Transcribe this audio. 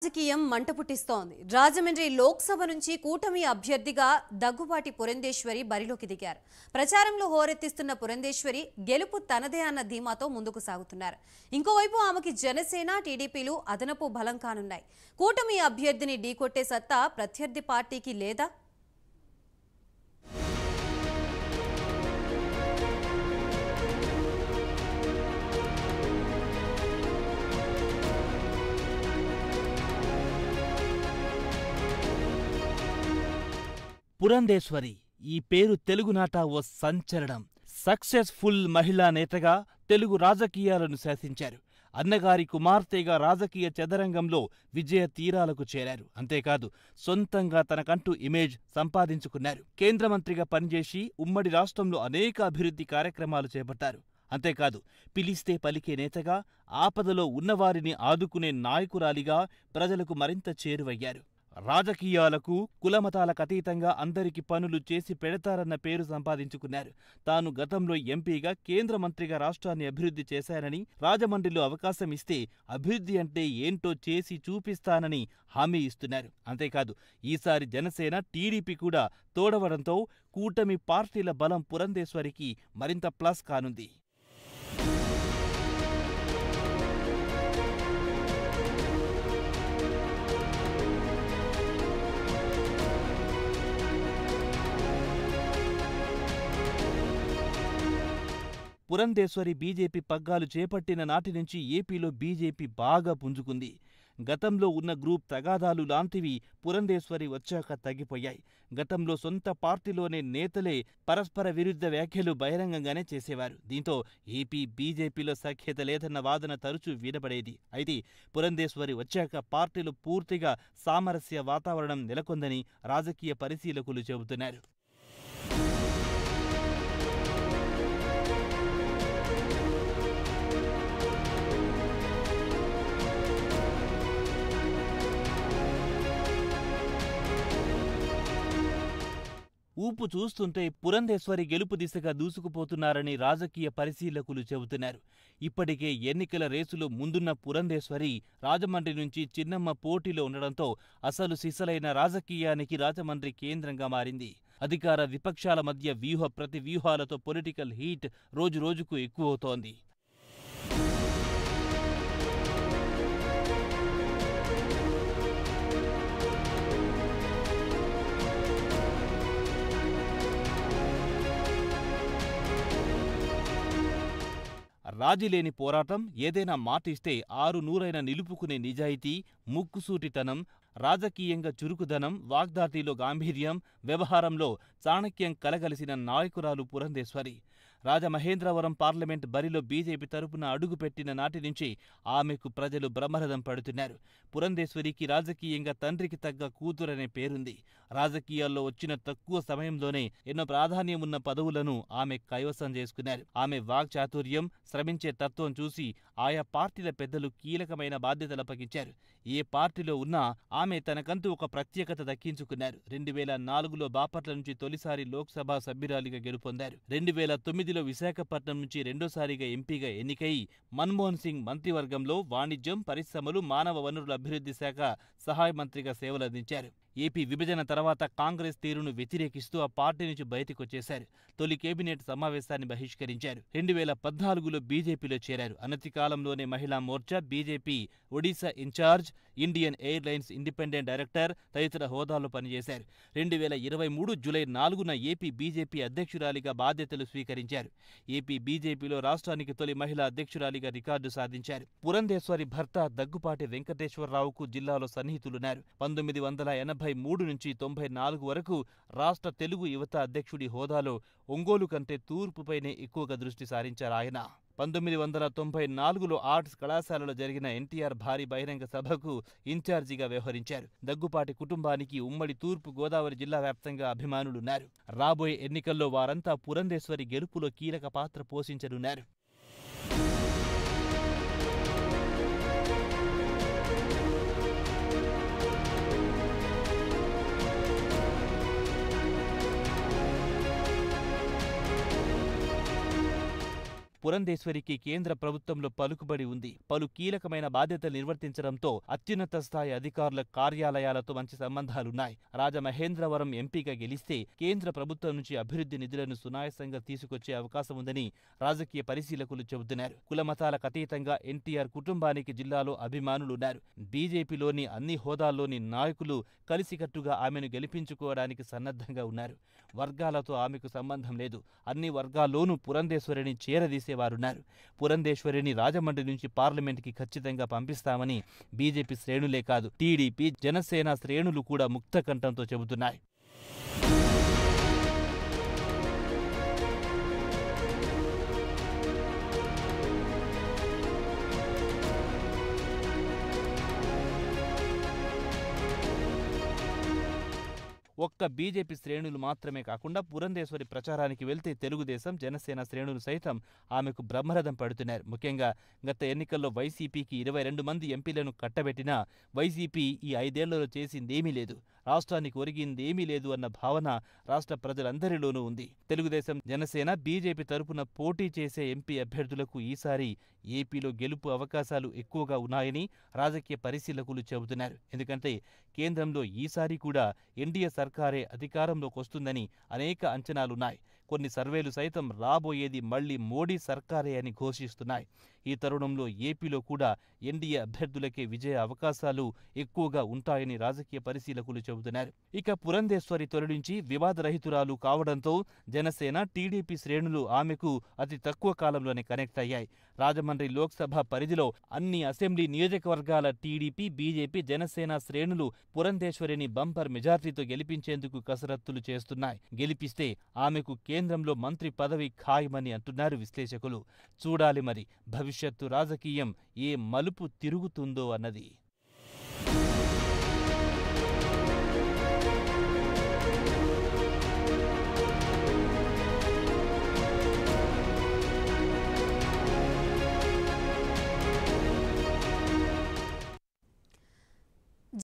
రాజకీయం మంట పుట్టిస్తోంది. రాజమండ్రి లోక్సభ నుంచి కూటమి అభ్యర్థిగా దగ్గుబాటి పురంధేశ్వరి బరిలోకి దిగారు. ప్రచారంలో హోరెత్తిస్తున్న పురంధేశ్వరి గెలుపు తనదే అన్న ధీమాతో ముందుకు సాగుతున్నారు. ఇంకోవైపు ఆమెకి జనసేన, టీడీపీలు అదనపు బలం కానున్నాయి. కూటమి అభ్యర్థిని ఢీకొట్టే సత్తా ప్రత్యర్థి పార్టీకి లేదా? పురంధేశ్వరి ఈ పేరు తెలుగునాట ఓ సంచలనం. సక్సెస్ఫుల్ మహిళా నేతగా తెలుగు రాజకీయాలను శాసించారు. అన్నగారి కుమార్తెగా రాజకీయ చదరంగంలో విజయ తీరాలకు చేరారు. అంతేకాదు సొంతంగా తనకంటూ ఇమేజ్ సంపాదించుకున్నారు. కేంద్ర మంత్రిగా పనిచేసి ఉమ్మడి రాష్ట్రంలో అనేక అభివృద్ధి కార్యక్రమాలు చేపట్టారు. అంతేకాదు పిలిస్తే పలికే నేతగా, ఆపదలో ఉన్నవారిని ఆదుకునే నాయకురాలిగా ప్రజలకు మరింత చేరువయ్యారు. రాజకీయాలకు కులమతాలకు అతీతంగా అందరికి పనులు చేసి పెడతారన్న పేరు సంపాదించుకున్నారు. తాను గతంలో ఎంపీగా, కేంద్ర మంత్రిగా రాష్ట్రాన్ని అభివృద్ధి చేశానని, రాజమండ్రిలో అవకాశం ఇస్తే అభివృద్ధి అంటే ఏంటో చేసి చూపిస్తానని హామీ ఇస్తున్నారు. అంతేకాదు ఈసారి జనసేన, టీడీపీ కూడా తోడవడంతో కూటమి పార్టీల బలం పురంధేశ్వరికి మరింత ప్లస్ కానుంది. పురంధేశ్వరి బీజేపీ పగ్గాలు చేపట్టిన నాటి నుంచి ఏపీలో బీజేపీ బాగా పుంజుకుంది. గతంలో ఉన్న గ్రూప్ తగాదాలు లాంటివి పురంధేశ్వరి వచ్చాక తగ్గిపోయాయి. గతంలో సొంత పార్టీలోనే నేతలే పరస్పర విరుద్ధ వ్యాఖ్యలు బహిరంగంగానే చేసేవారు. దీంతో ఏపీ బీజేపీలో సఖ్యత లేదన్న వాదన తరచూ వినబడేది. అయితే పురంధేశ్వరి వచ్చాక పార్టీలో పూర్తిగా సామరస్య వాతావరణం నెలకొందని రాజకీయ పరిశీలకులు చెబుతున్నారు. ఊపు చూస్తుంటే పురంధేశ్వరి గెలుపు దిశగా దూసుకుపోతున్నారని రాజకీయ పరిశీలకులు చెబుతున్నారు. ఇప్పటికే ఎన్నికల రేసులో ముందున్న పురంధేశ్వరి రాజమండ్రి నుంచి చిన్నమ్మ పోటీలో ఉండడంతో అసలు సిసలైన రాజకీయానికి రాజమండ్రి కేంద్రంగా మారింది. అధికార విపక్షాల మధ్య ప్రతి వ్యూహాలతో పొలిటికల్ హీట్ రోజురోజుకు ఎక్కువవుతోంది. రాజీలేని పోరాటం, ఏదైనా మాటిస్తే ఆరునూరైన నిలుపుకునే నిజాయితీ, ముక్కుసూటితనం, రాజకీయంగా చురుకుదనం, వాగ్దాటిలో గాంభీర్యం, వ్యవహారంలో చాణక్యం కలగలిసిన నాయకురాలు పురంధేశ్వరి. రాజమహేంద్రవరం పార్లమెంట్ బరిలో బీజేపీ తరపున అడుగుపెట్టిన నాటి నుంచి ఆమెకు ప్రజలు బ్రహ్మరథం పడుతున్నారు. పురంధేశ్వరికి రాజకీయంగా తండ్రికి తగ్గ కూతురనే పేరుంది. రాజకీయాల్లో వచ్చిన తక్కువ సమయంలోనే ఎన్నో ప్రాధాన్యం ఉన్న పదవులను ఆమె కైవసం చేసుకున్నారు. ఆమె వాక్చాతుర్యం, శ్రమించే తత్వం చూసి ఆయా పార్టీల పెద్దలు కీలకమైన బాధ్యతలు అప్పగించారు. ఏ పార్టీలో ఉన్నా ఆమె తనకంటూ ఒక ప్రత్యేకత దక్కించుకున్నారు. 2004లో బాపట్ల నుంచి తొలిసారి లోక్సభ సభ్యురాలిగా గెలుపొందారు. 2009లో విశాఖపట్నం నుంచి రెండోసారిగా ఎంపీగా ఎన్నికై మన్మోహన్ సింగ్ మంత్రివర్గంలో వాణిజ్యం, పరిశ్రమలు, మానవ వనరుల అభివృద్ధి శాఖ సహాయ మంత్రిగా సేవలందించారు. ఏపీ విభజన తర్వాత కాంగ్రెస్ తీరును వ్యతిరేకిస్తూ ఆ పార్టీ నుంచి బయటకొచ్చేశారు. తొలి కేబినెట్ సమావేశాన్ని బహిష్కరించారు. 2014లో బీజేపీలో చేరారు. అనతి కాలంలోనే Mahila Morcha, BJP Odisha in charge, Indian airlines independent director తదితర హోదాలో పనిచేశారు. 2023 జూలై 4న ఏపీ బీజేపీ అధ్యక్షురాలిగా బాధ్యతలు స్వీకరించారు. ఏపీ బీజేపీలో రాష్ట్రానికి తొలి మహిళా అధ్యక్షురాలిగా రికార్డు సాధించారు. పురంధేశ్వరి భర్త దగ్గుపాటి వెంకటేశ్వరరావుకు జిల్లాలో సన్నిహితులున్నారు. 1983 నుంచి 94 వరకు రాష్ట్ర తెలుగు యువత అధ్యక్షుడి హోదాలో ఒంగోలు కంటే తూర్పుపైనే ఎక్కువగా దృష్టి సారించారు ఆయన. 1994లో ఆర్ట్స్ కళాశాలలో జరిగిన ఎన్టీఆర్ భారీ బహిరంగ సభకు ఇన్ఛార్జిగా వ్యవహరించారు. దగ్గుపాటి కుటుంబానికి ఉమ్మడి తూర్పు గోదావరి జిల్లా వ్యాప్తంగా అభిమానులున్నారు. రాబోయే ఎన్నికల్లో వారంతా పురంధేశ్వరి గెలుపులో కీలక పాత్ర పోషించనున్నారు. పురంధేశ్వరికి కేంద్ర ప్రభుత్వంలో పలుకుబడి ఉంది. పలు కీలకమైన బాధ్యతలు నిర్వర్తించడంతో అత్యున్నత స్థాయి అధికారుల కార్యాలయాలతో మంచి సంబంధాలున్నాయి. రాజమహేంద్రవరం ఎంపీగా గెలిస్తే కేంద్ర ప్రభుత్వం నుంచి అభివృద్ధి నిధులను సునాయాసంగా తీసుకొచ్చే అవకాశం ఉందని రాజకీయ పరిశీలకులు చెబుతున్నారు. కులమతాలకు అతీతంగా ఎన్టీఆర్ కుటుంబానికి జిల్లాలో అభిమానులున్నారు. బీజేపీలోని అన్ని హోదాల్లోని నాయకులు కలిసికట్టుగా ఆమెను గెలిపించుకోవడానికి సన్నద్ధంగా ఉన్నారు. వర్గాలతో ఆమెకు సంబంధం లేదు. అన్ని వర్గాల్లోనూ పురంధేశ్వరిని చేరదీసేవారున్నారు. పురంధేశ్వరిని రాజమండ్రి నుంచి పార్లమెంటుకి ఖచ్చితంగా పంపిస్తామని బీజేపీ శ్రేణులే కాదు, టీడీపీ, జనసేన శ్రేణులు కూడా ముక్తకంఠంతో చెబుతున్నాయి. ఒక్క బీజేపీ శ్రేణులు మాత్రమే కాకుండా పురంధేశ్వరి ప్రచారానికి వెళ్తే తెలుగుదేశం, జనసేన శ్రేణులు సైతం ఆమెకు బ్రహ్మరథం పడుతున్నారు. ముఖ్యంగా గత ఎన్నికల్లో వైసీపీకి 22 మంది ఎంపీలను కట్టబెట్టినా వైసీపీ ఈ 5 ఏళ్లలో చేసిందేమీ లేదు, రాష్ట్రానికి ఒరిగిందేమీ లేదు అన్న భావన రాష్ట్ర ప్రజలందరిలోనూ ఉంది. తెలుగుదేశం, జనసేన, బీజేపీ తరపున పోటీ చేసే ఎంపీ అభ్యర్థులకు ఈసారి ఏపీలో గెలుపు అవకాశాలు ఎక్కువగా ఉన్నాయని రాజకీయ పరిశీలకులు చెబుతున్నారు. ఎందుకంటే కేంద్రంలో ఈసారి కూడా ఎన్డీఏ సర్కారే అధికారంలోకి వస్తుందని అనేక అంచనాలున్నాయి. కొన్ని సర్వేలు సైతం రాబోయేది మళ్లీ మోడీ సర్కారే అని ఘోషిస్తున్నాయి. ఈ తరుణంలో ఏపీలో కూడా ఎన్డీఏ అభ్యర్థులకే విజయ అవకాశాలు ఎక్కువగా ఉంటాయని రాజకీయ పరిశీలకులు చెబుతున్నారు. ఇక పురంధేశ్వరి తొలి నుంచి వివాదరహితురాలు కావడంతో జనసేన, టీడీపీ శ్రేణులు ఆమెకు అతి తక్కువ కాలంలోనే కనెక్ట్ అయ్యాయి. రాజమండ్రి లోక్సభ పరిధిలో అన్ని అసెంబ్లీ నియోజకవర్గాల టీడీపీ, బీజేపీ, జనసేన శ్రేణులు పురంధేశ్వరిని బంపర్ మెజార్టీతో గెలిపించేందుకు కసరత్తులు చేస్తున్నాయి. గెలిపిస్తే ఆమెకు కేంద్రంలో మంత్రి పదవి ఖాయమని అంటున్నారు విశ్లేషకులు. చూడాలి మరి భవిష్యత్తు రాజకీయం ఏ మలుపు తిరుగుతుందో అన్నది.